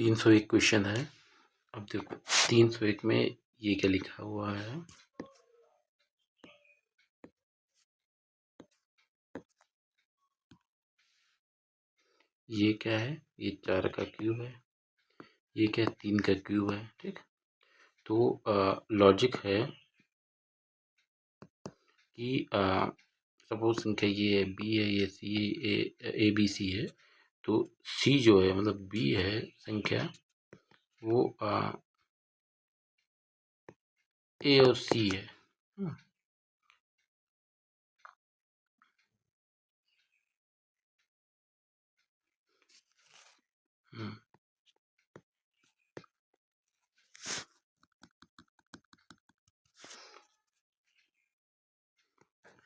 301 question है। अब देखो 301 में ये क्या लिखा हुआ है, ये क्या है, ये 4 का क्यूब है, ये क्या है 3 का क्यूब है। ठीक, तो लॉजिक है कि सपोज संख्या ये है, बी है, ये सी ए बी सी है, तो सी जो है मतलब बी है संख्या, वो ए और सी है।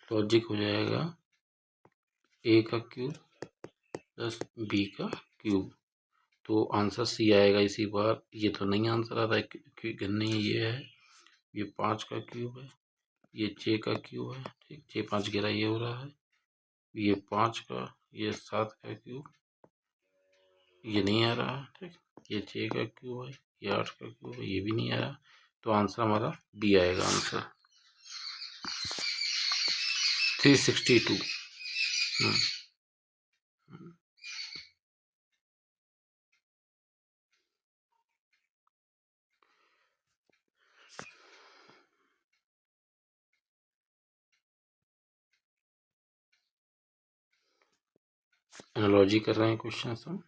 लॉजिक हो जाएगा ए का क्यूब प्लस बी का क्यूब, तो आंसर सी आएगा इसी बार। ये तो नहीं आंसर आ रहा है क्योंकि नहीं, ये है, ये 5 का क्यूब है, ये 6 का क्यूब है। ठीक, 6 5 11 ये हो रहा है, ये 5 का, ये 7 का क्यूब, ये नहीं आ रहा है। ठीक, ये 6 का क्यूब है, ये 8 का क्यूब है, ये भी नहीं आ रहा, तो आंसर हमारा बी आएगा। आंसर 362। एनालॉजी कर रहे हैं क्वेश्चन हम।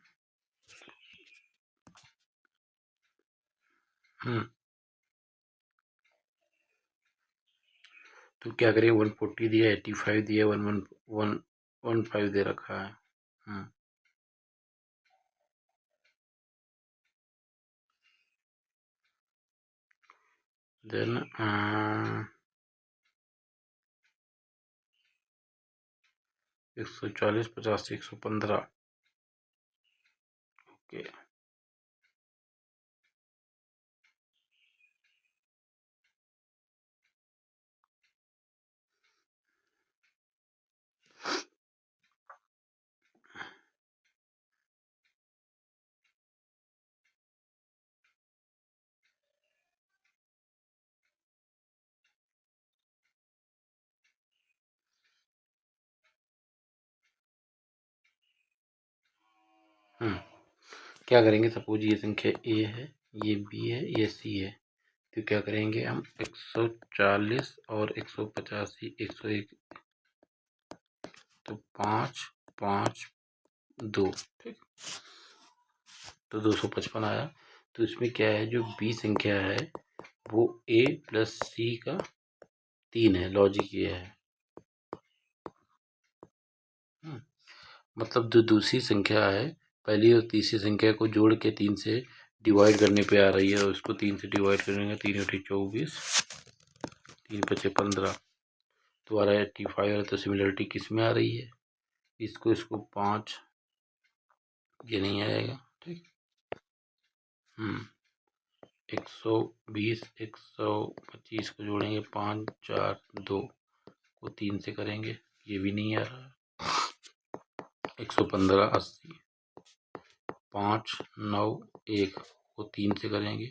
तो क्या करें, 140 दिया, 85 दिया, 115 दे रखा है। देन 140 85 115। ओके, क्या करेंगे, सपोज ये संख्या ए है, ये बी है, ये सी है, तो क्या करेंगे हम 140 और 185 101, तो 5 5 2। ठीक, तो 255 आया। तो इसमें क्या है, जो बी संख्या है वो ए प्लस सी का 3 है। लॉजिक ये है, मतलब जो दूसरी संख्या है पहली और तीसरी संख्या को जोड़ के 3 से डिवाइड करने पे आ रही है, और उसको 3 से डिवाइड करेंगे, 3 × 24, 3 × 5 15, तो आ रहा है 85 है। तो सिमिलरिटी किस में आ रही है, इसको 5, ये नहीं आएगा। ठीक, 120 125 को जोड़ेंगे, 5 4 2 को 3 से करेंगे, ये भी नहीं आ रहा। 115 80, 5 9 1 को 3 से करेंगे,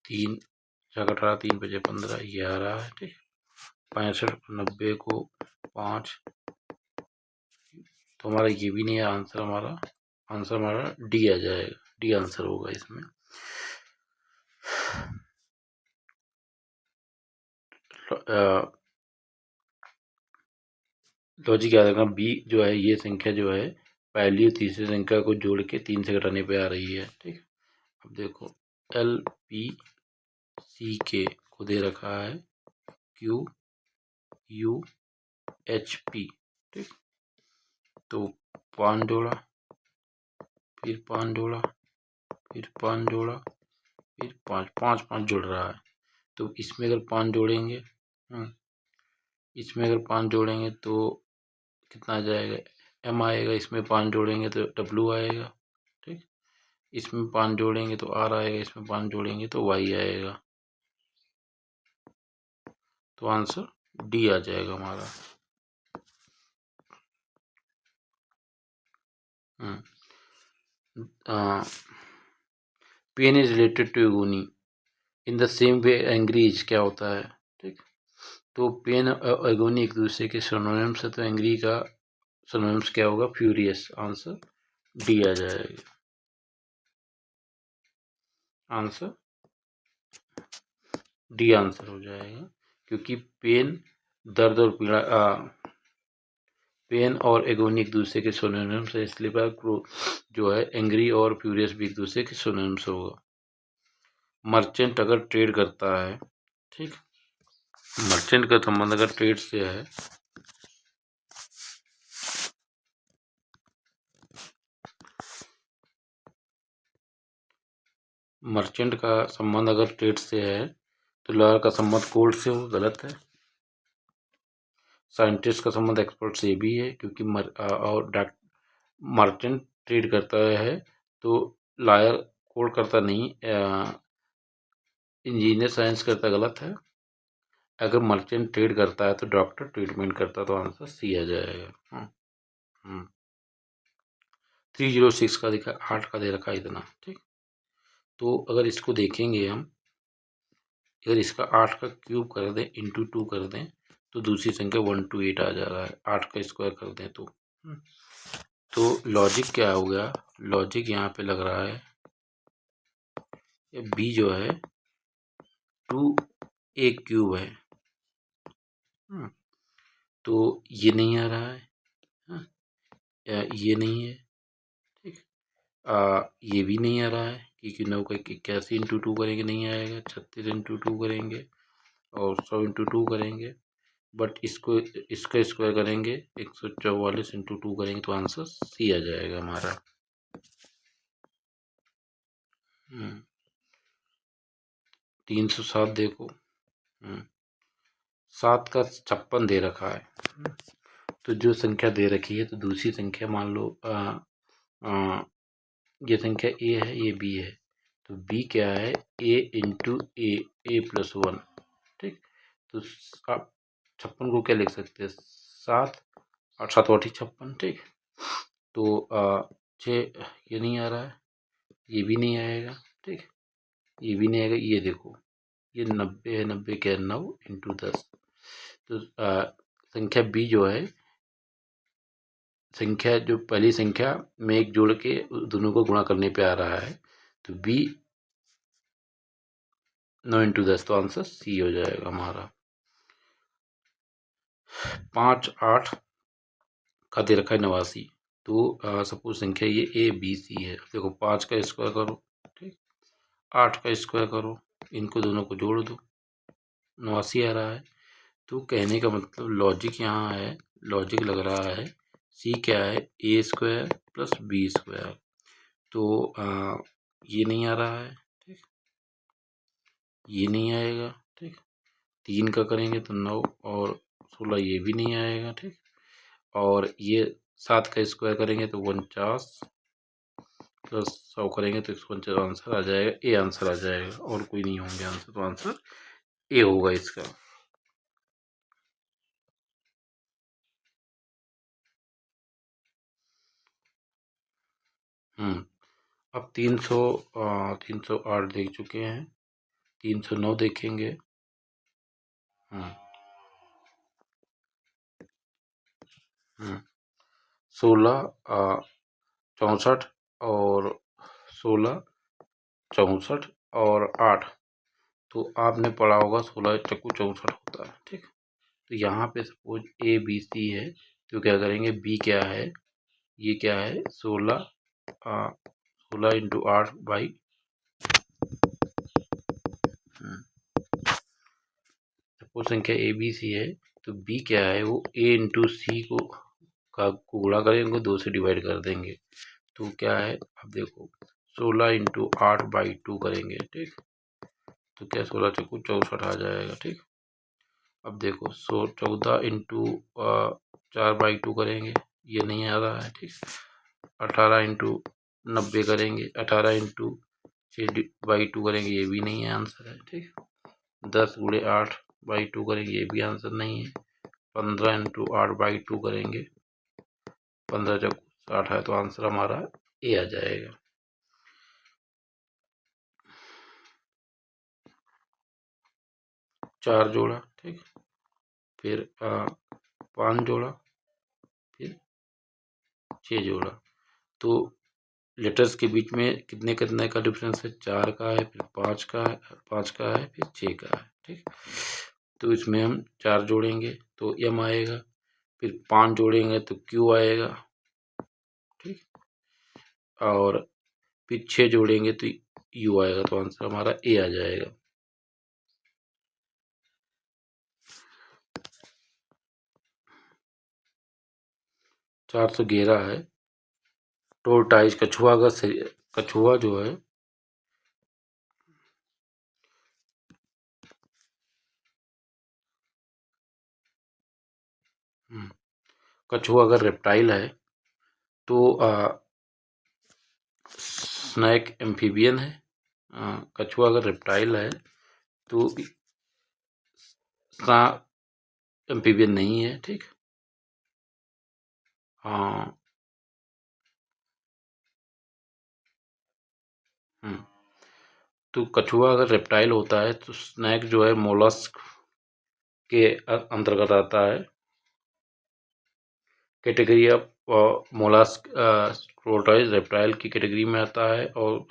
3 4 18, 3 5 15, ये आ रहा है। ठीक, 65 90 को 5, तो हमारा ये भी नहीं है। आंसर हमारा डी आ जाएगा, डी आंसर होगा इसमें। लॉजिक याद रखना, बी जो है, ये संख्या जो है पहली और तीसरी संख्या को जोड़ के 3 से घटाने पे आ रही है। ठीक, अब देखो एल पी सी के को दे रखा है क्यू यू एच पी। ठीक, तो 5 जोड़ा, फिर 5 जोड़ा, फिर 5 जोड़ा, फिर 5 5 5 जुड़ रहा है। तो इसमें अगर 5 जोड़ेंगे, इसमें अगर 5 जोड़ेंगे तो कितना आ जाएगा, एम आएगा। इसमें 5 जोड़ेंगे तो डब्लू आएगा। ठीक, इसमें 5 जोड़ेंगे तो आर आएगा, इसमें 5 जोड़ेंगे तो वाई आएगा। तो आंसर डी आ जाएगा हमारा। Pain is related to agony in the same way angry is क्या होता है, ठीक। तो पेन और एगोनी एक दूसरे के सिनोनिम्स है, तो एंग्री का सिनोनिम्स क्या होगा, फ्यूरियस। आंसर डी आ जाएगा, आंसर डी आंसर हो जाएगा, क्योंकि पेन दर्द और पीड़ा, पेन और एगोनी एक दूसरे के सिनोनिम्स है, इसलिए जो है एंग्री और फ्यूरियस भी एक दूसरे के सिनोनिम्स होगा। मर्चेंट अगर ट्रेड करता है, ठीक, मर्चेंट का संबंध अगर ट्रेड से है, मर्चेंट का संबंध अगर ट्रेड से है तो लॉयर का संबंध कोर्ट से हो, गलत है। साइंटिस्ट का संबंध एक्सपर्ट से भी है, क्योंकि मर्चेंट ट्रेड करता है तो लॉयर कोर्ट करता नहीं, इंजीनियर साइंस करता, गलत है। अगर मर्चेंट ट्रेड करता है तो डॉक्टर ट्रीटमेंट करता, तो आंसर सी आ जाएगा। 306 का दिखा, 8 का दे रखा इतना, ठीक। तो अगर इसको देखेंगे हम, अगर इसका 8 का क्यूब कर दें इंटू 2 कर दें तो दूसरी संख्या 128 आ जा रहा है। 8 का स्क्वायर कर दें तो लॉजिक क्या हो गया, लॉजिक यहाँ पे लग रहा है बी जो है 2a क्यूब है, तो ये नहीं आ रहा है, ये नहीं है, ठीक। ये भी नहीं आ रहा है, क्योंकि 9 का 81 इंटू 2 करेंगे नहीं आएगा, 36 इंटू 2 करेंगे और 100 इंटू 2 करेंगे, बट इसका स्क्वायर करेंगे 144 इंटू 2 करेंगे तो आंसर सी आ जाएगा हमारा। 307 देखो, 7 का 56 दे रखा है, तो जो संख्या दे रखी है तो दूसरी संख्या मान लो ये संख्या ए है, ये बी है, तो बी क्या है, ए इंटू ए प्लस 1, ठीक। तो आप 56 को क्या लिख सकते हैं, 7 और 7 और 56, ठीक। तो 6 ये नहीं आ रहा है, ये भी नहीं आएगा, ठीक, ये भी नहीं आएगा, ये देखो ये 90 है, 90 क्या है 9 इंटू 10, तो संख्या बी जो है, संख्या जो पहली संख्या में एक जोड़ के दोनों को गुणा करने पे आ रहा है, तो बी 9 इंटू 10, तो आंसर सी हो जाएगा हमारा। 5 8 का दे रखा है 89, तो सपोज संख्या ये ए बी सी है, देखो 5 का स्क्वायर करो, ठीक, 8 का स्क्वायर करो, इनको दोनों को जोड़ दो, 89 आ रहा है। तो कहने का मतलब लॉजिक यहाँ है, लॉजिक लग रहा है सी क्या है, ए स्क्वायर प्लस बी स्क्वायर, तो ये नहीं आ रहा है, ठीक, ये नहीं आएगा, ठीक। 3 का करेंगे तो 9 और 16, ये भी नहीं आएगा, ठीक। और ये 7 का स्क्वायर करेंगे तो 49 प्लस 100 करेंगे तो 149 आंसर आ जाएगा, ए आंसर आ जाएगा, और कोई नहीं होंगे आंसर, तो आंसर ए होगा इसका। अब 308 देख चुके हैं, 309 देखेंगे। 16 64 और 16 64 और 8, तो आपने पढ़ा होगा 16 चक्कू 64 होता है, ठीक। तो यहाँ पे सपोज ए बी सी है, तो क्या करेंगे, बी क्या है, ये क्या है 16 इंटू 8 बाई, सपोज संख्या ए बी सी है, तो बी क्या है, वो ए इंटू सी को गुणा करेंगे, 2 से डिवाइड कर देंगे, तो क्या है, अब देखो 16 इंटू 8 बाई 2 करेंगे, ठीक, तो क्या 16 चक्कू 64 आ जाएगा, ठीक। अब देखो 14 इंटू 4 बाई 2 करेंगे, ये नहीं आ रहा है, ठीक। 18 इंटू 90 करेंगे, 18 इंटू 6 बाई 2 करेंगे, ये भी नहीं है, आंसर है, ठीक। 10 गुणे 8 बाई 2 करेंगे, ये भी आंसर नहीं है। 15 इंटू 8 बाई 2 करेंगे, 15 चक्कू 60 है, तो आंसर हमारा ए आ जाएगा। 4 जोड़ा, ठीक। फिर 5 जोड़ा, फिर 6 जोड़ा। तो लेटर्स के बीच में कितने कितने का डिफरेंस है? 4 का है, फिर 5 का है, 5 का है, फिर 6 का है, ठीक। तो इसमें हम 4 जोड़ेंगे तो M आएगा, फिर 5 जोड़ेंगे तो Q आएगा, ठीक। और फिर 6 जोड़ेंगे तो U आएगा। तो आंसर हमारा A आ जाएगा। चार सौ 11 है। टोरटाइज कछुआ का कछुआ जो है कछुआ अगर रेप्टाइल है तो स्नैक एम्फीबियन है। कछुआ अगर रेप्टाइल है तो एम्फीबियन नहीं है, ठीक। हाँ। तो कछुआ अगर रेप्टाइल होता है तो स्नैक जो है मोलस्क के अंतर्गत आता है। कैटेगरी ऑफ मोलस्क टोरटॉइज रेप्टाइल की कैटेगरी में आता है और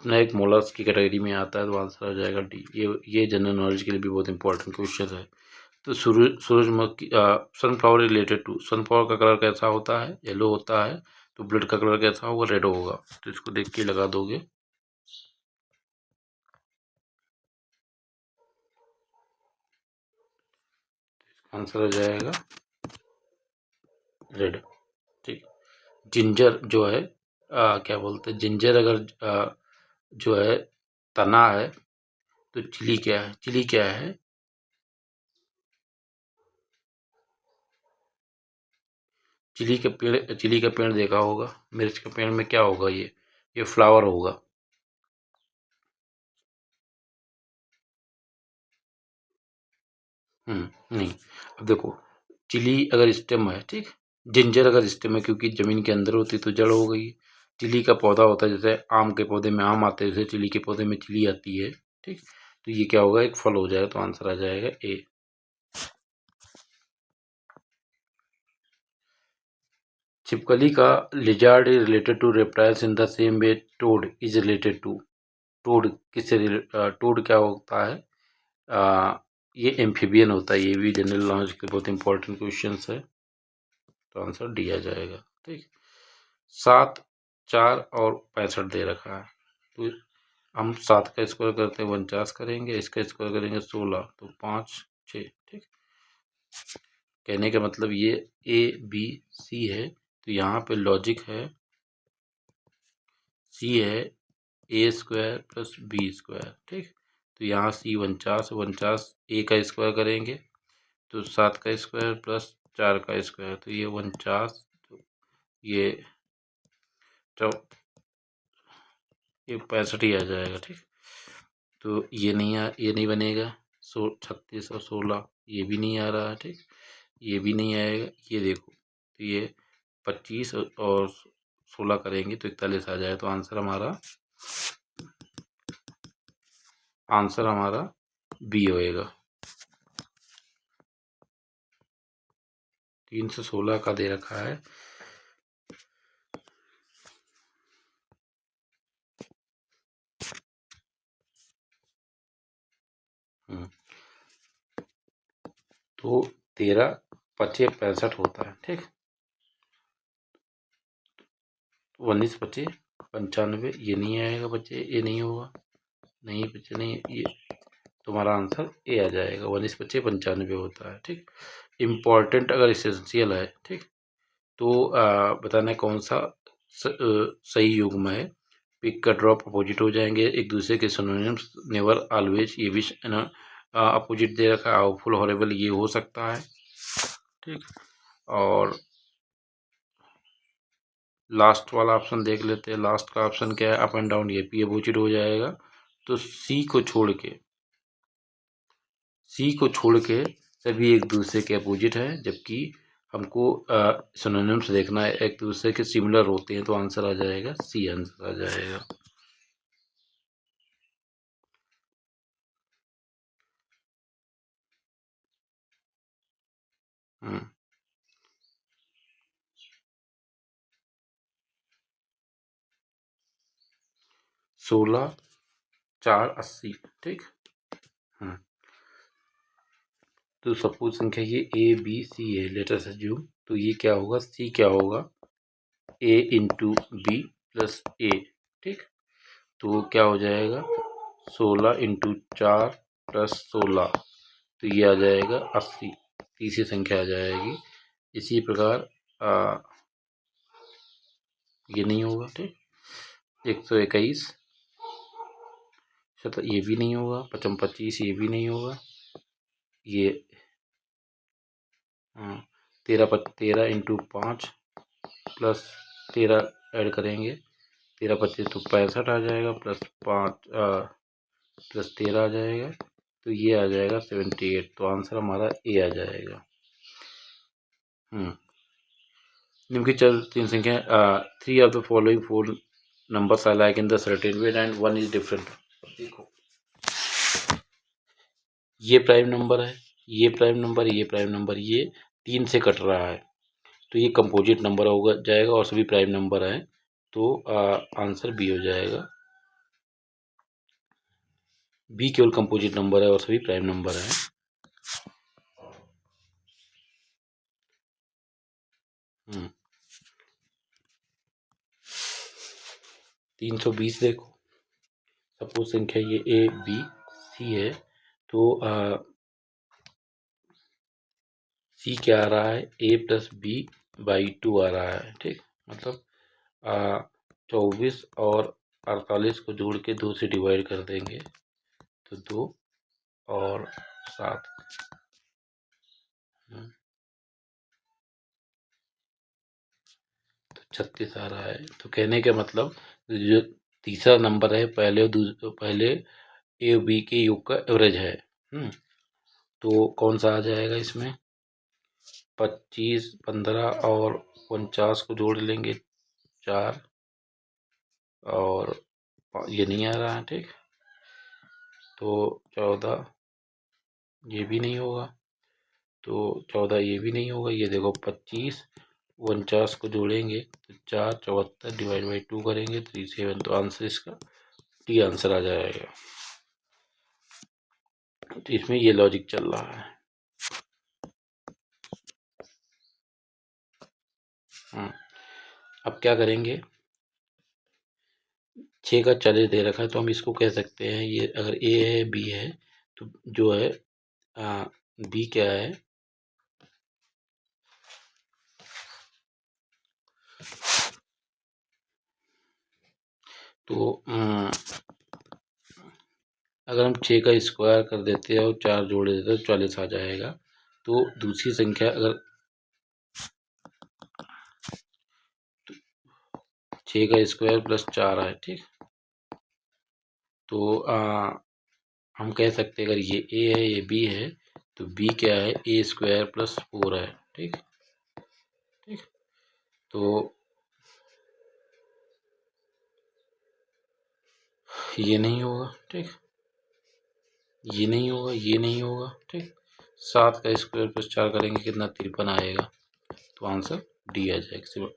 स्नैक मोलस्क की कैटेगरी में आता है। तो आंसर आ जाएगा डी। ये जनरल नॉलेज के लिए भी बहुत इंपॉर्टेंट क्वेश्चन है। तो सूरजमुखी सनफ्लावर रिलेटेड टू सनफ्लावर का कलर कैसा होता है? येलो होता है। तो ब्लड का कलर कैसा होगा? रेड होगा। तो इसको देख के लगा दोगे। आंसर आ जाएगा रेड, ठीक। जिंजर जो है क्या बोलते हैं, जिंजर अगर जो है तना है तो चिली क्या है? चिली क्या है? चिली का पेड़ देखा होगा। मिर्च के पेड़ में क्या होगा? ये फ्लावर होगा। नहीं। अब देखो, चिली अगर स्टेम है, ठीक। जिंजर अगर स्टेम है क्योंकि जमीन के अंदर होती तो जड़ हो गई। चिली का पौधा होता है, जैसे आम के पौधे में आम आते हैं जैसे चिली के पौधे में चिली आती है, ठीक। तो ये क्या होगा? एक फल हो जाएगा। तो आंसर आ जाएगा ए। छिपकली का lizard is related to reptiles in the same way toad is related to. Toad toad क्या होता है? ये एम्फीबियन होता है। ये भी जनरल नॉलेज के बहुत इंपॉर्टेंट क्वेश्चन है। तो आंसर डी आ जाएगा, ठीक। 7, 4 और 65 दे रखा है। तो हम 7 का स्क्वायर करते हैं 49 करेंगे, इसका स्क्वायर करेंगे 16, तो 5, 6, ठीक। कहने का मतलब ये ए बी सी है। तो यहाँ पे लॉजिक है, सी है ए स्क्वायर प्लस बी स्क्वायर, ठीक। तो यहाँ सी 49, 49 ए का स्क्वायर करेंगे तो 7 का स्क्वायर प्लस 4 का स्क्वायर, तो ये 49, तो ये 65 ही आ जाएगा, ठीक। तो ये नहीं बनेगा। 36 और 16 ये भी नहीं आ रहा है, ठीक। ये भी नहीं आएगा। ये देखो, तो ये 25 और 16 करेंगे तो 41 आ जाएगा। तो आंसर हमारा बी होएगा। 3 से 16 का दे रखा है। तो 13, 25, 65 होता है, ठीक। 19, 25, 95 ये नहीं आएगा बच्चे, ये नहीं होगा। नहीं बच्चे, नहीं। ये तुम्हारा आंसर ए आ जाएगा। 19, 25, 95 होता है, ठीक। इम्पॉर्टेंट अगर इसेंशियल है, ठीक। तो बताना है कौन सा सही युग्म है। पिक का ड्रॉप अपोजिट हो जाएंगे एक दूसरे के सिनोनिम्स। नेवर, ऑलवेज ये भी अपोजिट दे रखा है। हाउफुल, हॉरेबल ये हो सकता है, ठीक। और लास्ट वाला ऑप्शन देख लेते हैं। लास्ट का ऑप्शन क्या है? अप एंड डाउन, ये भी अपोजिट हो जाएगा। तो सी को छोड़ के सभी एक दूसरे के अपोजिट है, जबकि हमको सिनोनिम्स देखना है, एक दूसरे के सिमिलर होते हैं। तो आंसर आ जाएगा सी, आंसर आ जाएगा। 16 4 80। ठीक। तो सपोज संख्या ये ए बी सी है, लेटर से अज्यूम। तो ये क्या होगा, सी क्या होगा, ए इंटू बी प्लस ए। ठीक। तो क्या हो जाएगा, 16 इंटू 4 प्लस 16, तो ये आ जाएगा 80। तीसरी संख्या आ जाएगी। इसी प्रकार ये नहीं होगा। ठीक। 121, ये भी नहीं होगा। 55 25, ये भी नहीं होगा। ये 13 इंटू 5 प्लस 13 ऐड करेंगे, 13 25 तो 65 आ जाएगा, प्लस 5 प्लस 13 आ जाएगा, तो ये आ जाएगा 78। तो आंसर हमारा ए आ जाएगा। निम्नलिखित तीन संख्या, 3 of the following 4 numbers are like in the certain way and 1 is different. देखो, ये प्राइम नंबर है, ये प्राइम नंबर, ये प्राइम नंबर, ये 3 से कट रहा है, तो ये कंपोजिट नंबर होगा जाएगा और सभी प्राइम नंबर है, तो आंसर बी हो जाएगा। बी केवल कंपोजिट नंबर है और सभी प्राइम नंबर है। हम्म 320 देखो, सपोज संख्या ये ए बी सी है, तो सी क्या आ रहा है, ए प्लस बी बाई 2 आ रहा है। ठीक। मतलब 24 और 48 को जोड़ के 2 से डिवाइड कर देंगे, तो 2 और 7, तो 36 आ रहा है। तो कहने का मतलब जो तीसरा नंबर है, पहले ए बी के योग का एवरेज है। तो कौन सा आ जाएगा इसमें, 25 15 और 49 को जोड़ लेंगे 4, और ये नहीं आ रहा है। ठीक। तो 14, ये भी नहीं होगा। तो 14 ये भी नहीं होगा। ये देखो 25 49 को जोड़ेंगे तो 4 74 डिवाइड बाई 2 करेंगे 37, तो आंसर इसका डी आंसर आ जाएगा। तो इसमें ये लॉजिक चल रहा है। अब क्या करेंगे, 6 का 40 दे रखा है, तो हम इसको कह सकते हैं, ये अगर ए है बी है, तो जो है बी क्या है, तो अगर हम 6 का स्क्वायर कर देते हैं और 4 जोड़ देते हैं तो 40 आ जाएगा। तो दूसरी संख्या अगर 6 का स्क्वायर प्लस 4 है। ठीक। तो हम कह सकते हैं अगर ये ए है ये बी है, तो बी क्या है, ए स्क्वायर प्लस 4 है। ठीक। ठीक। तो ये नहीं होगा। ठीक। ये नहीं होगा, ये नहीं होगा। ठीक। 7 का स्क्वायर प्लस 4 करेंगे कितना, 53 आएगा। तो आंसर डी आ जाएगा।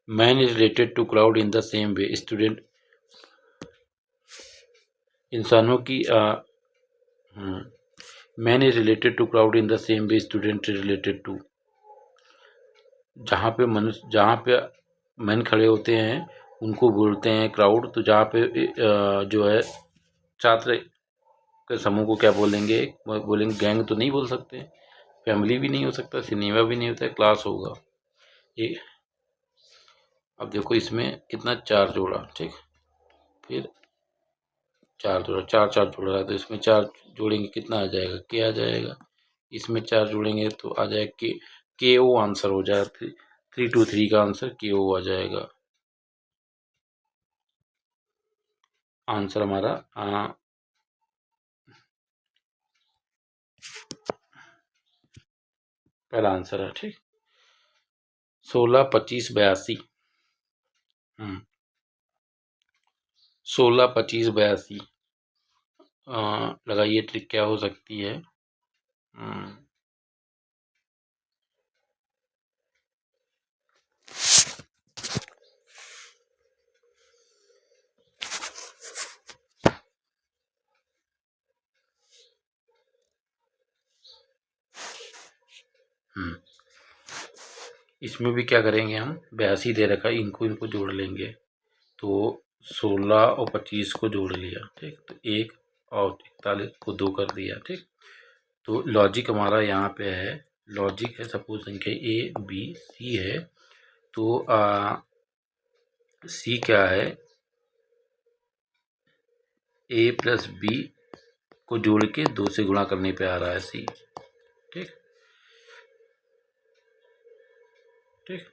Man is related to crowd in the same way. Student, इंसानों की man is related to crowd in the same way student is related to. जहाँ पे मैन खड़े होते हैं उनको बोलते हैं क्राउड। तो जहाँ पे जो है छात्र के समूह को क्या बोलेंगे, बोलेंगे गैंग। तो नहीं बोल सकते, फैमिली भी नहीं हो सकता, सिनेमा भी नहीं होता, क्लास होगा ये। अब देखो इसमें कितना 4 जोड़ा। ठीक। फिर 4 जोड़ा, 4 4 जोड़ा, तो इसमें 4 जोड़ेंगे कितना आ जाएगा, के आ जाएगा। इसमें 4 जोड़ेंगे तो आ जाएगा के ओ आंसर हो जाएगा। 323 का आंसर के ओ आ जाएगा। आंसर हमारा पहला आंसर है। ठीक। 16 25 82। 16 25 82। लगाइए ट्रिक क्या हो सकती है। इसमें भी क्या करेंगे हम, 82 दे रखा है, इनको जोड़ लेंगे। तो 16 और 25 को जोड़ लिया, ठीक। तो 1 और 41 को 2 कर दिया, ठीक। तो लॉजिक हमारा यहाँ पे है, लॉजिक है सपोज संख्या ए बी सी है। तो सी क्या है, ए प्लस बी को जोड़ के 2 से गुणा करने पे आ रहा है सी, ठीक ठीक।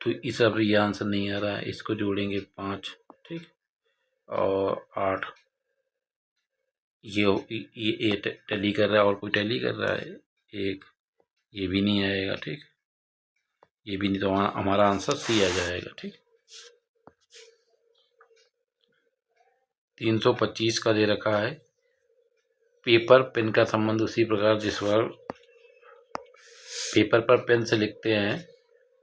तो इस अब ये आंसर नहीं आ रहा है, इसको जोड़ेंगे 5, ठीक, और 8। ये टैली कर रहा है और कोई टैली कर रहा है 1, ये भी नहीं आएगा, ठीक, ये भी नहीं। तो हमारा आंसर सी आ जाएगा, ठीक। 325 का दे रखा है, पेपर पेन का संबंध उसी प्रकार जिस बार पेपर पर पेन से लिखते हैं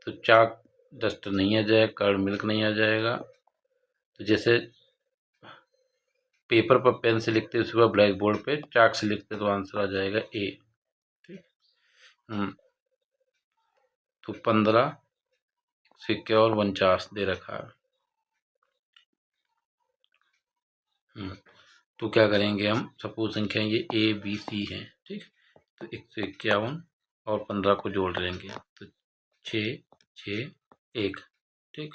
तो चाक डस्ट नहीं आ जाएगा, कर्ड मिल्क नहीं आ जाएगा। तो जैसे पेपर पर पेन से लिखते उसी बार ब्लैक बोर्ड पे चाक से लिखते तो आंसर आ जाएगा ए, ठीक। तो 15 सिक्के और 49 दे रखा है। तो क्या करेंगे हम, सपोज संख्या ये ए बी सी है, ठीक। तो 151 और 15 को जोड़ लेंगे तो 6 6 1, ठीक।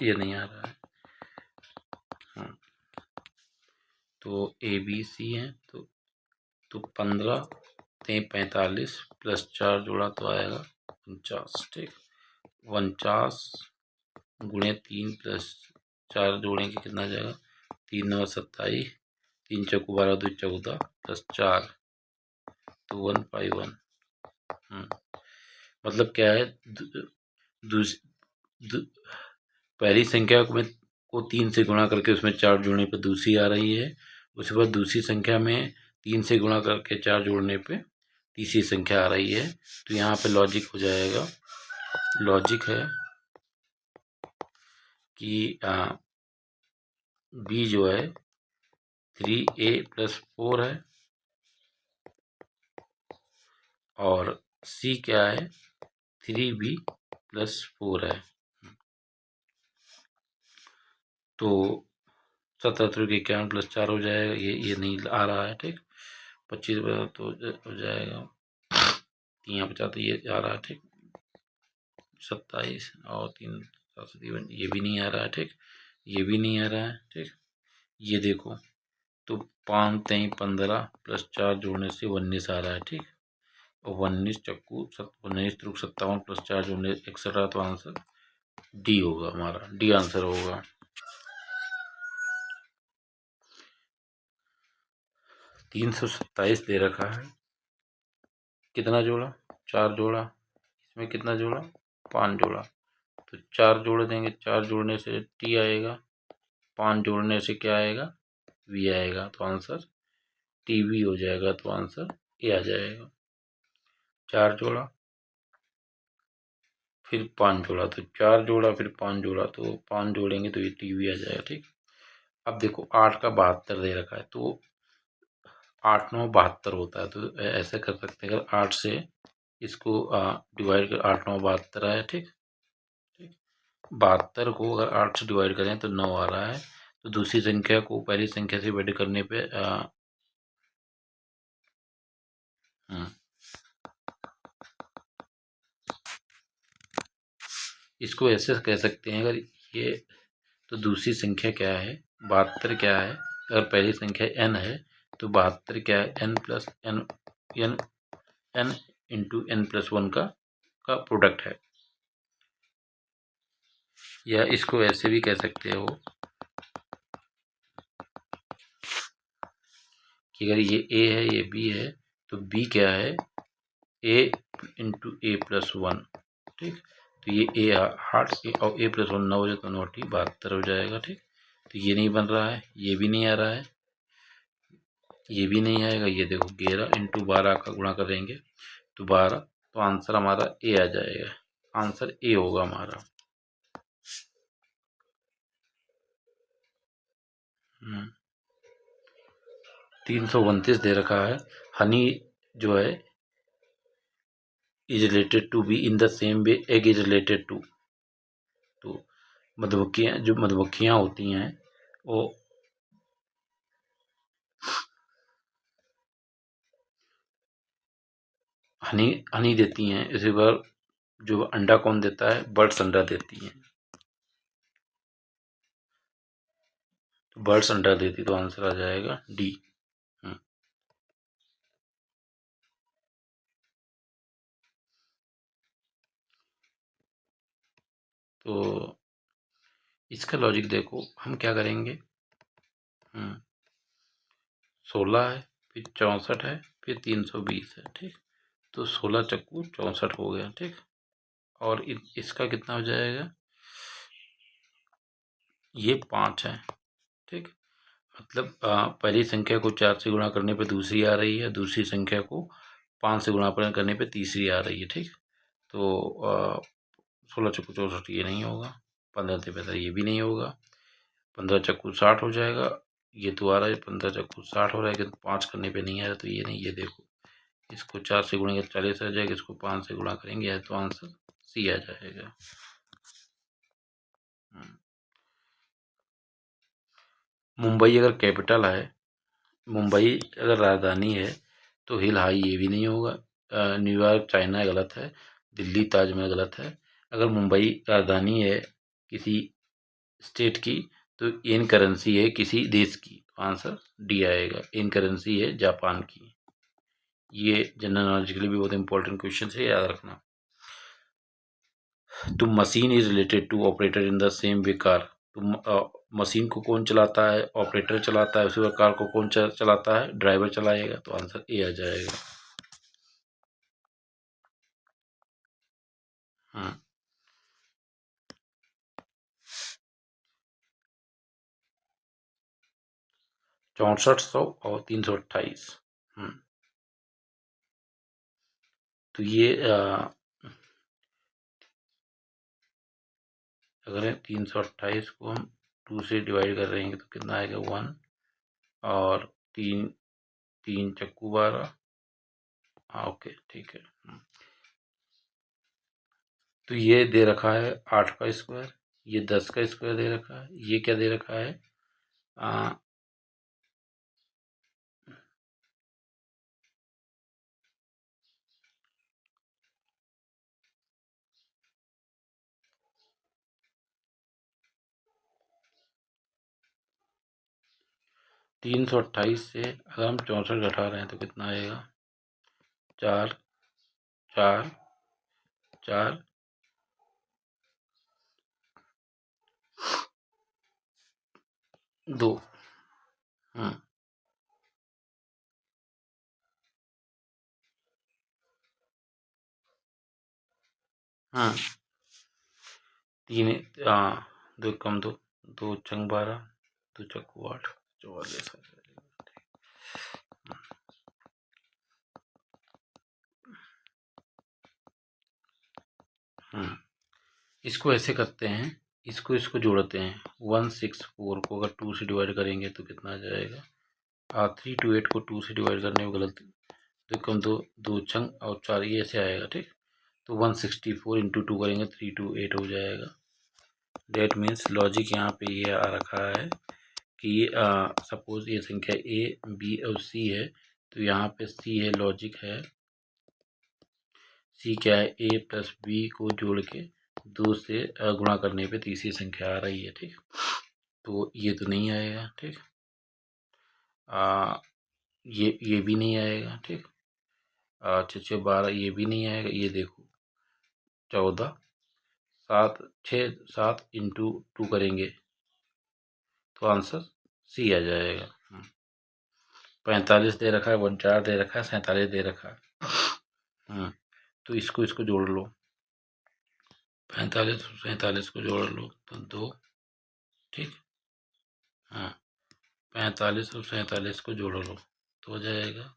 ये नहीं आ रहा है। तो ए बी सी है, तो 15 45 प्लस 4 जोड़ा तो आएगा 49, ठीक। 49 गुणे 3 प्लस 4 जोड़ेंगे कितना आ जाएगा, 3 9 27, 3 चौको 12 2 14 प्लस 4 तो 151। मतलब क्या है, पहली संख्या में को 3 से गुणा करके उसमें 4 जोड़ने पे दूसरी आ रही है, उसके बाद दूसरी संख्या में 3 से गुणा करके 4 जोड़ने पे तीसरी संख्या आ रही है। तो यहाँ पे लॉजिक हो जाएगा, लॉजिक है कि बी जो है 3a + 4 है और सी क्या है 3b + 4 है। तो 77 के 51 + 4 हो जाएगा, ये नहीं आ रहा है, ठीक। 25 तो हो जाएगा 3 50 तो ये आ रहा है, ठीक। 27 और 3 7 ये भी नहीं आ रहा है, ठीक, ये भी नहीं आ रहा है, ठीक। ये देखो तो 5 3 15 + 4 जोड़ने से 19 आ रहा है, ठीक। और 19 चक्कू 19 त्रुक 57 + 4 जोड़ने 61, तो आंसर डी होगा, हमारा डी आंसर होगा। 327 दे रखा है, कितना जोड़ा, 4 जोड़ा, इसमें कितना जोड़ा, 5 जोड़ा। तो 4 जोड़ देंगे, 4 जोड़ने से टी आएगा, 5 जोड़ने से क्या आएगा, वी आएगा। तो आंसर टी वी हो जाएगा, तो आंसर ए आ जाएगा। 4 जोड़ा फिर 5 जोड़ा, तो 4 जोड़ा फिर 5 जोड़ा, तो 5 जोड़ेंगे तो ये टी वी आ जाएगा, ठीक। अब देखो 8 का 72 दे रखा है, तो 8 9 72 होता है। तो ऐसे कर सकते हैं, अगर 8 से इसको डिवाइड कर 8 9 72 आया, ठीक। 72 को अगर 8 से डिवाइड करें तो 9 आ रहा है। तो दूसरी संख्या को पहली संख्या से डिवाइड करने पे इसको ऐसे कह सकते हैं, अगर ये तो दूसरी संख्या क्या है 72 क्या है, अगर पहली संख्या n है तो 72 क्या है n + n इंटू n+1 का प्रोडक्ट है। या इसको ऐसे भी कह सकते हो कि अगर ये ए है ये बी है तो बी क्या है, ए इंटू ए प्लस वन, ठीक। तो ये ए हार्ट और ए प्लस वन 9 हो जाए तो 9 72 हो जाएगा, ठीक। तो ये नहीं बन रहा है, ये भी नहीं आ रहा है, ये भी नहीं आएगा। ये देखो 11 इंटू 12 का गुणा करेंगे तो 12, तो आंसर हमारा ए आ जाएगा। आंसर ए होगा हमारा। 329 दे रखा है। हनी जो है is related to bee in the same way egg is related to. तो मधुमक्खियाँ, जो मधुमक्खियाँ होती हैं वो हनी हनी देती हैं, इसी बार जो अंडा कौन देता है, बर्ड्स अंडा देती हैं। तो बर्ड्स अंडा देती तो आंसर आ जाएगा डी। तो इसका लॉजिक देखो, हम क्या करेंगे, 16 है, फिर 64 है, फिर 320 है, ठीक। तो 16 चक्कू 64 हो गया, ठीक। और इसका कितना हो जाएगा, ये 5 है, ठीक। मतलब पहली संख्या को 4 से गुणा करने पे दूसरी आ रही है, दूसरी संख्या को 5 से गुणा करने पे तीसरी आ रही है, ठीक। तो 16 चक्कू 64 ये नहीं होगा, 15 से 15 ये भी नहीं होगा, 15 चक्कू 60 हो जाएगा, ये तो आ रहा है 15 चक्कू 60 हो रहा है, लेकिन 5 करने पे नहीं आ रहा, तो ये नहीं। ये देखो इसको 4 से गुणेंगे 40 आ जाएगा, इसको 5 से गुणा करेंगे तो आंसर सी आ जाएगा। मुंबई अगर कैपिटल है, मुंबई अगर राजधानी है तो हिल हाई ये भी नहीं होगा, न्यूयॉर्क चाइना गलत है, दिल्ली ताजमहल गलत है। अगर मुंबई राजधानी है किसी स्टेट की तो इन करेंसी है किसी देश की, तो आंसर डी आएगा। इन करेंसी है जापान की। ये जनरल नॉलेज के लिए भी बहुत इंपॉर्टेंट क्वेश्चन है, याद रखना। तो machine is related to operator in the same way car. तो मशीन को कौन चलाता है, ऑपरेटर चलाता है, उसी प्रकार कार को कौन चलाता है, ड्राइवर चलाएगा, तो आंसर ए आ जाएगा। 6400 और 328। तो ये अगर 328 को हम 2 से डिवाइड कर रहेंगे तो कितना आएगा 1, और 3 चक्कू 12। हाँ ओके ठीक है। तो ये दे रखा है 8 का स्क्वायर, ये 10 का स्क्वायर दे रखा है, ये क्या दे रखा है 328 से अगर हम 64 घटा रहे हैं तो कितना आएगा 4 4 4 2। तीन 2 कम 2, 2 चंग 12, 2 चक्कू 8, 44। इसको ऐसे करते हैं, इसको जोड़ते हैं। 164 को अगर 2 से डिवाइड करेंगे तो कितना आ जाएगा 328 को 2 से डिवाइड करने में गलत, 2 कम 2, 2 छंग और 4, ये ऐसे आएगा, ठीक। तो 164 इंटू 2 करेंगे 328 हो जाएगा। डेट मीन्स लॉजिक यहाँ पे ये आ रखा है कि सपोज ये संख्या ए बी और सी है, तो यहाँ पे सी है, लॉजिक है सी क्या है, ए प्लस बी को जोड़ के 2 से गुणा करने पे तीसरी संख्या आ रही है, ठीक। तो ये तो नहीं आएगा, ठीक। ये भी नहीं आएगा, ठीक। 6 12 ये भी नहीं आएगा। ये देखो 14 7 6 7 इंटू 2 करेंगे तो आंसर सी आ जाएगा। 45 दे रखा है, 49 दे रखा है, 47 दे रखा है। तो इसको जोड़ लो, 45 और 47 को जोड़ लो तो 2, ठीक। हाँ, 45 और 47 को जोड़ लो तो हो जाएगा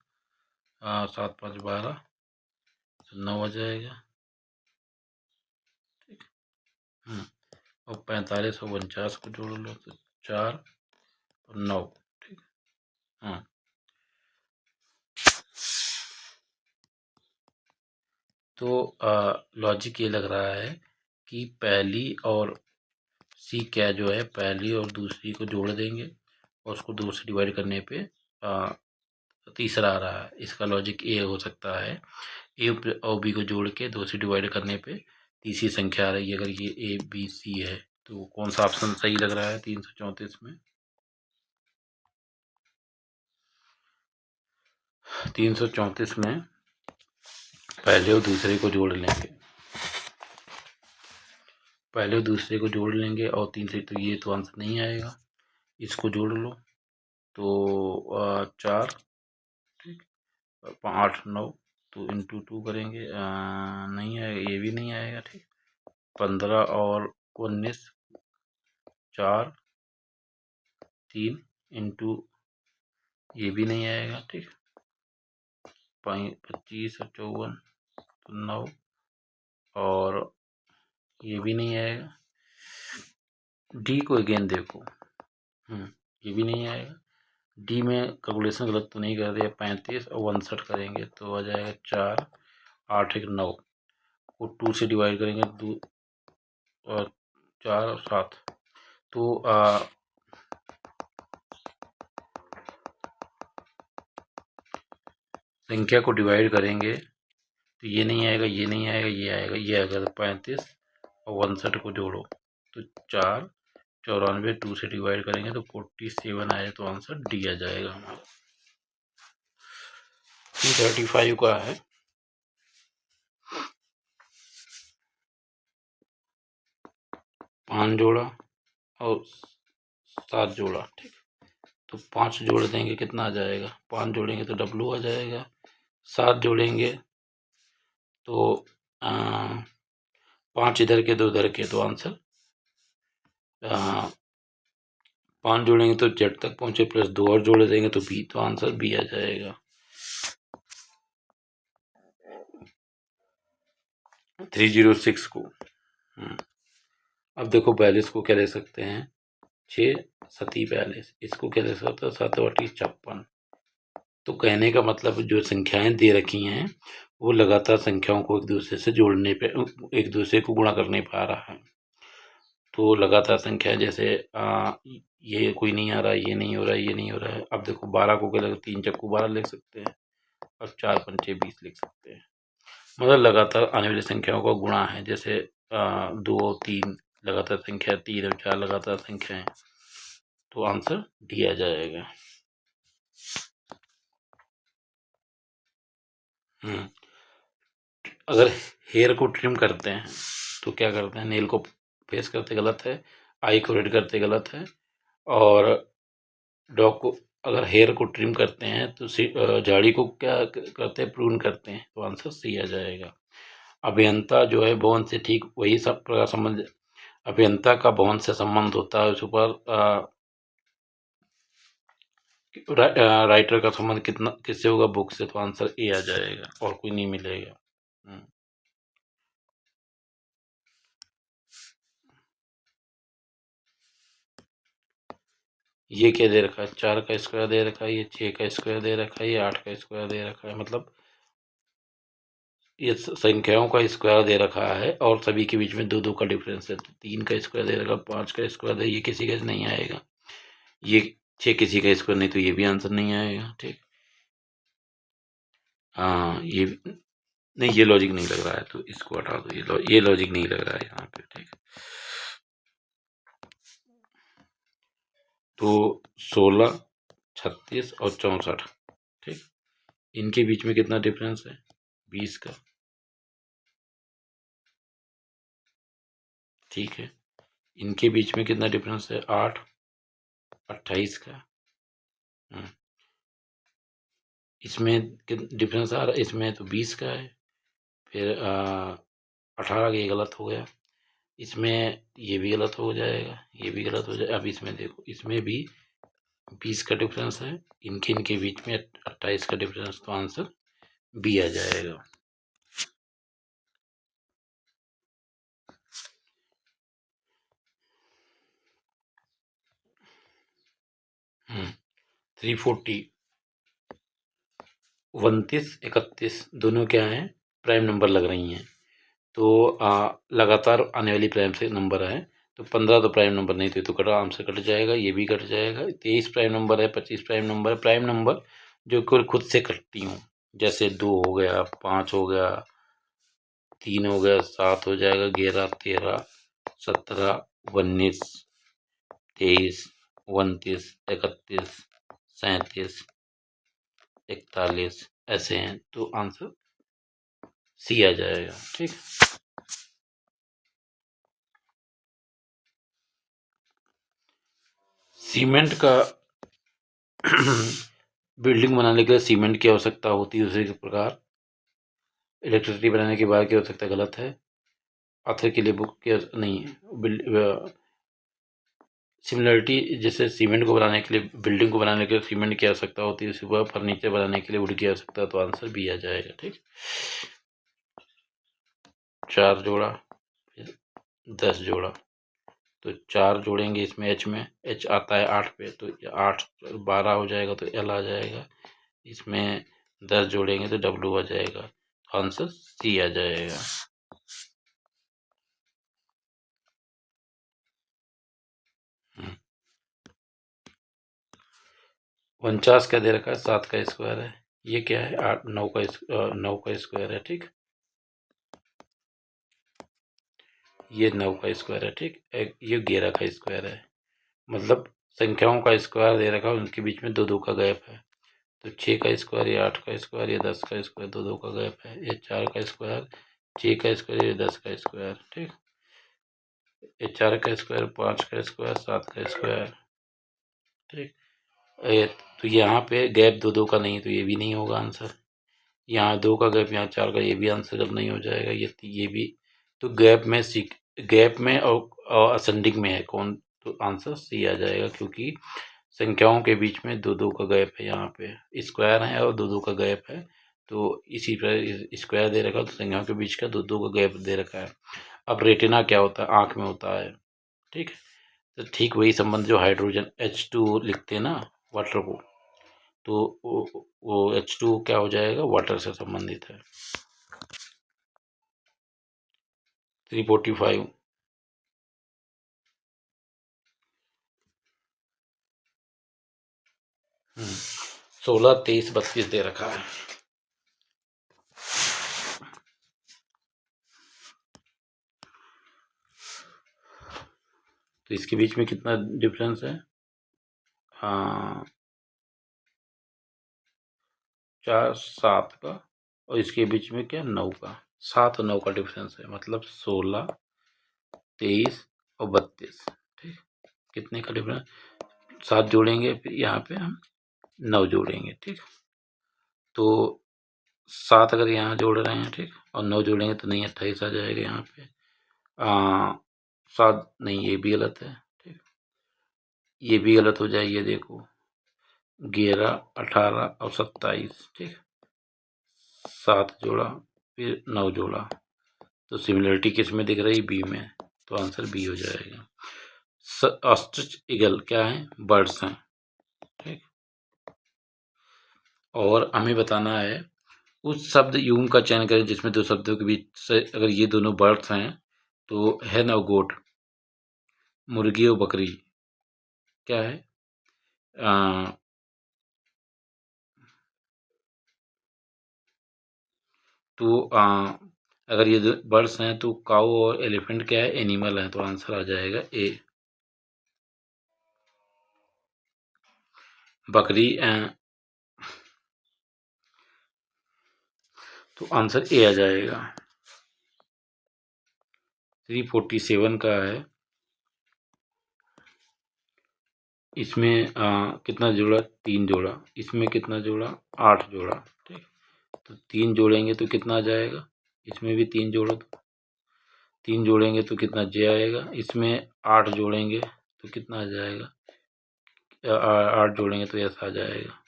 7 5 12, तो 9 आ जाएगा, ठीक। और 45 और 49 को जोड़ लो तो 4 और 9, ठीक। हाँ, तो लॉजिक ये लग रहा है कि पहली और सी क्या जो है, पहली और दूसरी को जोड़ देंगे और उसको 2 से डिवाइड करने पे तीसरा आ रहा है। इसका लॉजिक ये हो सकता है, ए और बी को जोड़ के 2 से डिवाइड करने पे तीसरी संख्या आ रही है। अगर ये ए बी सी है तो कौन सा ऑप्शन सही लग रहा है 334 में? 334 में पहले और दूसरे को जोड़ लेंगे, पहले और दूसरे को जोड़ लेंगे और 3 से, तो ये तो आंसर नहीं आएगा। इसको जोड़ लो तो 4, ठीक, 8 9, तो इंटू 2 करेंगे, नहीं आएगा, ये भी नहीं आएगा, ठीक। 15 और 19, 4 3 इंटू, ये भी नहीं आएगा, ठीक। 25 और 54 तो 9, और ये भी नहीं आएगा। डी को अगेन देखो, ये भी नहीं आएगा। डी में कैलकुलेशन गलत तो नहीं कर दिया, 35 और 59 करेंगे तो आ जाएगा 4 8 1 9, को 2 से डिवाइड करेंगे 2 और 4 और 7, तो संख्या को डिवाइड करेंगे तो ये नहीं आएगा, ये नहीं आएगा, ये आएगा, ये आएगा। 35 और 59 को जोड़ो तो 4 94, 2 से डिवाइड करेंगे तो 47 आए, तो आंसर डी आ जाएगा हमारा। 35 का है। 5 जोड़ा और 7 जोड़ा, ठीक। तो 5 जोड़ देंगे कितना आ जाएगा, 5 जोड़ेंगे तो डब्लू आ जाएगा। 7 जोड़ेंगे तो 5 इधर के 2 इधर के, तो आंसर 5 जोड़ेंगे तो जेड तक पहुंचे, प्लस 2 और जोड़ देंगे तो बी, तो आंसर बी आ जाएगा। 306 को अब देखो 42 को क्या ले सकते हैं, 6 सती 42, इसको क्या ले सकते हैं, 7 और 56। तो कहने का मतलब जो संख्याएं दे रखी हैं वो लगातार संख्याओं को एक दूसरे से जोड़ने पे, एक दूसरे को गुणा करने पा रहा है। तो लगातार संख्या जैसे ये कोई नहीं आ रहा, ये नहीं हो रहा, ये नहीं हो रहा है। अब देखो 12 को क्या लगा, 3 चक्कू 12 लिख सकते हैं और 4 पंचे 20 लिख सकते हैं। मतलब लगातार आने वाली संख्याओं का गुणा है। जैसे 2 और 3 लगातार संख्या, 3 और 4 लगातार संख्या है, तो आंसर डी आ जाएगा। अगर हेयर को ट्रिम करते हैं तो क्या करते हैं, नेल को फेस करते गलत है, आई को रेड करते गलत है, और डॉग को अगर हेयर को ट्रिम करते हैं तो झाड़ी को क्या करते हैं, प्रून करते हैं, तो आंसर सी आ जाएगा। अभियंता जो है भवन से ठीक वही सब प्रकार संबंध, अभियंता का भवन से संबंध होता है, उस ऊपर राइटर का संबंध कितना किससे होगा, बुक से, तो आंसर ए आ जाएगा और कोई नहीं मिलेगा। ये क्या दे रखा है, 4 का स्क्वायर दे रखा है, ये 6 का स्क्वायर दे रखा है, ये 8 का स्क्वायर दे रखा है। मतलब ये संख्याओं का स्क्वायर दे रखा है और सभी के बीच में 2 का डिफरेंस है। तो 3 का स्क्वायर दे रखा, 5 का स्क्वायर है, ये किसी का नहीं आएगा। ये 6 किसी का स्क्वायर नहीं, तो ये भी आंसर नहीं आएगा, ठीक। हाँ, ये नहीं, ये लॉजिक नहीं लग रहा है, तो इसको हटा दो। ये लॉजिक नहीं लग रहा है यहाँ पे, ठीक। तो 16 36 और 64, ठीक, इनके बीच में कितना डिफरेंस है, 20 का, ठीक है। इनके बीच में कितना डिफरेंस है, 8 28 का। इसमें डिफरेंस आ रहा है, इसमें तो 20 का है, फिर 18 का ये गलत हो गया, इसमें ये भी गलत हो जाएगा, ये भी गलत हो जाएगा। अब इसमें देखो, इसमें भी 20 का डिफरेंस है, इनके बीच में 28 का डिफरेंस, तो आंसर बी आ जाएगा। हम्म 340 29 31 दोनों क्या हैं, प्राइम नंबर लग रही हैं, तो लगातार आने वाली प्राइम से नंबर है, तो 15 तो प्राइम नंबर नहीं, तो कट आराम से कट जाएगा, ये भी कट जाएगा। 23 प्राइम नंबर है, 25 प्राइम नंबर है। प्राइम नंबर जो खुद से कटती हूँ, जैसे 2 हो गया, 5 हो गया, 3 हो गया, 7 हो जाएगा, 11 13 17 19 23 29 31 37 41 ऐसे हैं, तो आंसर सी आ जाएगा। ठीक, सीमेंट का बिल्डिंग बनाने के लिए सीमेंट की आवश्यकता होती है, उसी के प्रकार इलेक्ट्रिसिटी बनाने के बाद की आवश्यकता गलत है। पत्थर के लिए बुक की नहीं है। सिमिलरिटी, जैसे सीमेंट को बनाने के लिए, बिल्डिंग को बनाने के लिए सीमेंट की आवश्यकता होती है, उसी पर फर्नीचर बनाने के लिए वुड की आवश्यकता, तो आंसर बी आ जाएगा। ठीक, 4 जोड़ा, फिर 10 जोड़ा, तो 4 जोड़ेंगे इसमें, एच में एच आता है 8 पे, तो 8 12 हो जाएगा, तो एल आ जाएगा। इसमें 10 जोड़ेंगे तो डब्लू आ जाएगा, तो आंसर सी आ जाएगा। हम्म 49 क्या दे रखा है, 7 का स्क्वायर है, ये क्या है, 8 9 का 9 का स्क्वायर है। ठीक, ये 9 का स्क्वायर है। ठीक, ये 11 का स्क्वायर है, मतलब संख्याओं का स्क्वायर दे रखा है, उनके बीच में 2 2 का गैप है, तो 6 का स्क्वायर, ये 8 का स्क्वायर, ये 10 का स्क्वायर, 2 2 का गैप है, ये 4 का स्क्वायर, 6 का स्क्वायर, ये 10 का स्क्वायर। ठीक, ये 4 का स्क्वायर, 5 का स्क्वायर, 7 का स्क्वायर। ठीक, ये तो यहाँ पे गैप 2 2 का नहीं, तो ये भी नहीं होगा आंसर। यहाँ 2 का गैप, यहाँ 4 का, ये भी आंसर जब नहीं हो जाएगा। ये भी, तो गैप में और असेंडिंग में है कौन, तो आंसर सी आ जाएगा, क्योंकि संख्याओं के बीच में 2 2 का गैप है, यहाँ पे स्क्वायर है और 2 2 का गैप है, तो इसी पर स्क्वायर दे रखा है, तो संख्याओं के बीच का 2 2 का गैप दे रखा है। अब रेटिना क्या होता है, आँख में होता है। ठीक है, तो ठीक वही संबंध जो हाइड्रोजन H2 लिखते हैं ना, वाटर को, तो वो H2 क्या हो जाएगा, वाटर से संबंधित है। 345 16 23 32 दे रखा है, तो इसके बीच में कितना डिफरेंस है, 4 7 का, और इसके बीच में क्या, 9 का, 7 और 9 का डिफरेंस है, मतलब 16 23 और 32। ठीक, कितने का डिफरेंस, 7 जोड़ेंगे, फिर यहाँ पे हम 9 जोड़ेंगे। ठीक, तो 7 अगर यहाँ जोड़ रहे हैं, ठीक, और 9 जोड़ेंगे तो नहीं, 28 आ जाएगा यहाँ पे। 7 नहीं, ये भी गलत है। ठीक, ये भी गलत हो जाए, ये देखो 11 18 और 27। ठीक, 7 जोड़ा, फिर 9 जोड़ा, तो सिमिलरिटी किस में दिख रही, बी में, तो आंसर बी हो जाएगा। ऑस्ट्रिच ईगल क्या है, बर्ड्स हैं। ठीक, और हमें बताना है उस शब्द युग्म का चयन करें जिसमें 2 शब्दों के बीच से अगर ये दोनों बर्ड्स हैं, तो हैन और गोट, मुर्गी और बकरी, क्या है, तो अगर ये बर्ड्स हैं, तो काऊ और एलिफेंट क्या है, एनिमल है, तो आंसर आ जाएगा ए। बकरी तो आंसर ए आ जाएगा। 347 का है, इसमें कितना जोड़ा, 3 जोड़ा, इसमें कितना जोड़ा, 8 जोड़ा, ठीक। तो 3 जोड़ेंगे तो कितना आ जाएगा, इसमें भी 3 जोड़ो तो 3 जोड़ेंगे तो कितना जे आएगा, इसमें 8 जोड़ेंगे तो कितना आ जाएगा, 8 जोड़ेंगे तो ऐसा आ जाएगा।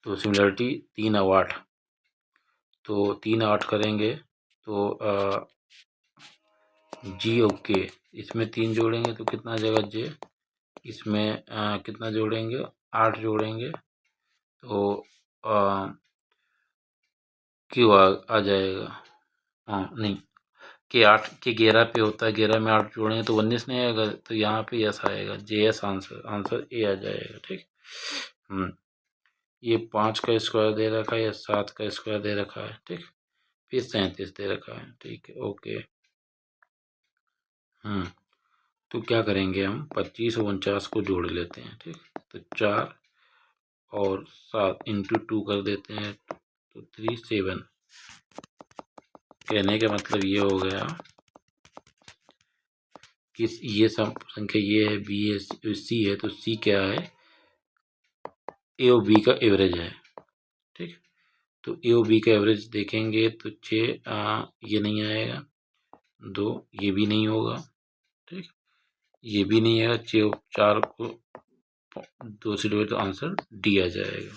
तो सिमिलरिटी 3 और 8, तो 3 8 करेंगे तो जी ओके, इसमें 3 जोड़ेंगे तो कितना आ जाएगा जे, इसमें कितना जोड़ेंगे, 8 जोड़ेंगे तो क्यू आ जाएगा। नहीं, के 8 के 11 पे होता है, 11 में 8 जोड़ेंगे तो 19 नहीं आएगा, तो यहाँ पे यस आएगा, जे एस आंसर ए आ जाएगा, ठीक। ये 5 का स्क्वायर दे रखा है या 7 का स्क्वायर दे रखा है, ठीक। फिर 37 दे रखा है, ठीक है, ओके। तो क्या करेंगे हम, 25 और 49 को जोड़ लेते हैं, ठीक। तो 4 और 7 इंटू 2 कर देते हैं तो 3 7। कहने का मतलब ये हो गया कि ये संख्या ये है, बी है, सी है, तो सी क्या है, ए और बी का एवरेज है, ठीक। तो ए और बी का एवरेज देखेंगे तो 6 ये नहीं आएगा, 2 ये भी नहीं होगा, ठीक। ये भी नहीं आएगा, 6 और 4 को 2 से डिवाइड तो आंसर डी आ जाएगा।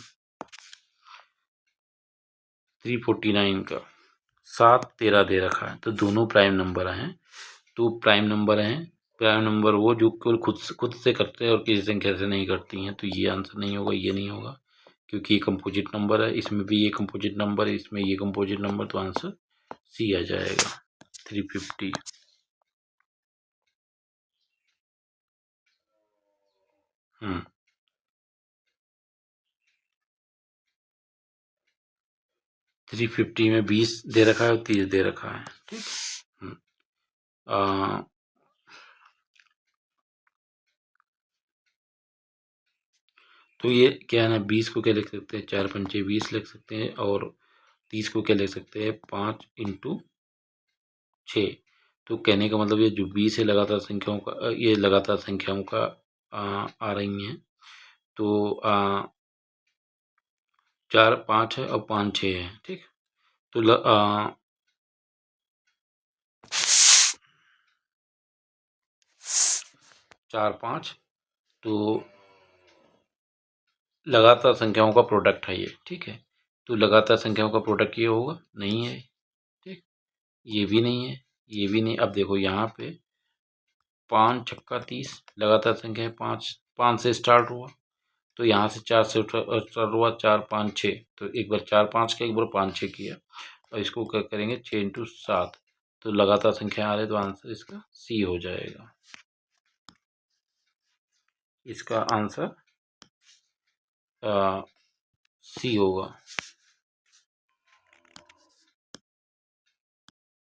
349 का 7 13 दे रखा है, तो दोनों प्राइम नंबर हैं। तो प्राइम नंबर वो जो केवल खुद से करते हैं और किसी संख्या से नहीं करती हैं, तो ये आंसर नहीं होगा, ये नहीं होगा, क्योंकि ये कंपोजिट नंबर है, इसमें भी ये कंपोजिट नंबर है, इसमें ये कंपोजिट नंबर, तो आंसर सी आ जाएगा 350। 350 में 20 दे रखा है और 30 दे रखा है, ठीक। तो ये क्या है ना, 20 को क्या लिख सकते हैं, 4 पंचे 20 लिख सकते हैं, और 30 को क्या लिख सकते हैं, 5 इंटू 6। तो कहने का मतलब ये जो 20 है लगातार संख्याओं का, ये लगातार संख्याओं का आ रही हैं, तो 4 5 है और 5 6 है, ठीक। तो 4 5, तो लगातार संख्याओं का प्रोडक्ट है ये, ठीक है। तो लगातार संख्याओं का प्रोडक्ट ये होगा, नहीं है, ठीक। ये भी नहीं है, ये भी नहीं। अब देखो यहाँ पे 5 छक्का 30 लगातार संख्या है, 5 से स्टार्ट हुआ, तो यहाँ से 4 से स्टार्ट हुआ, 4 5 6, तो एक बार 4 5 किया, एक बार 5 6 किया, और इसको क्या करेंगे, 6 इंटू 7, तो लगातार संख्या आ रही है, तो आंसर इसका सी हो जाएगा। इसका आंसर सी होगा।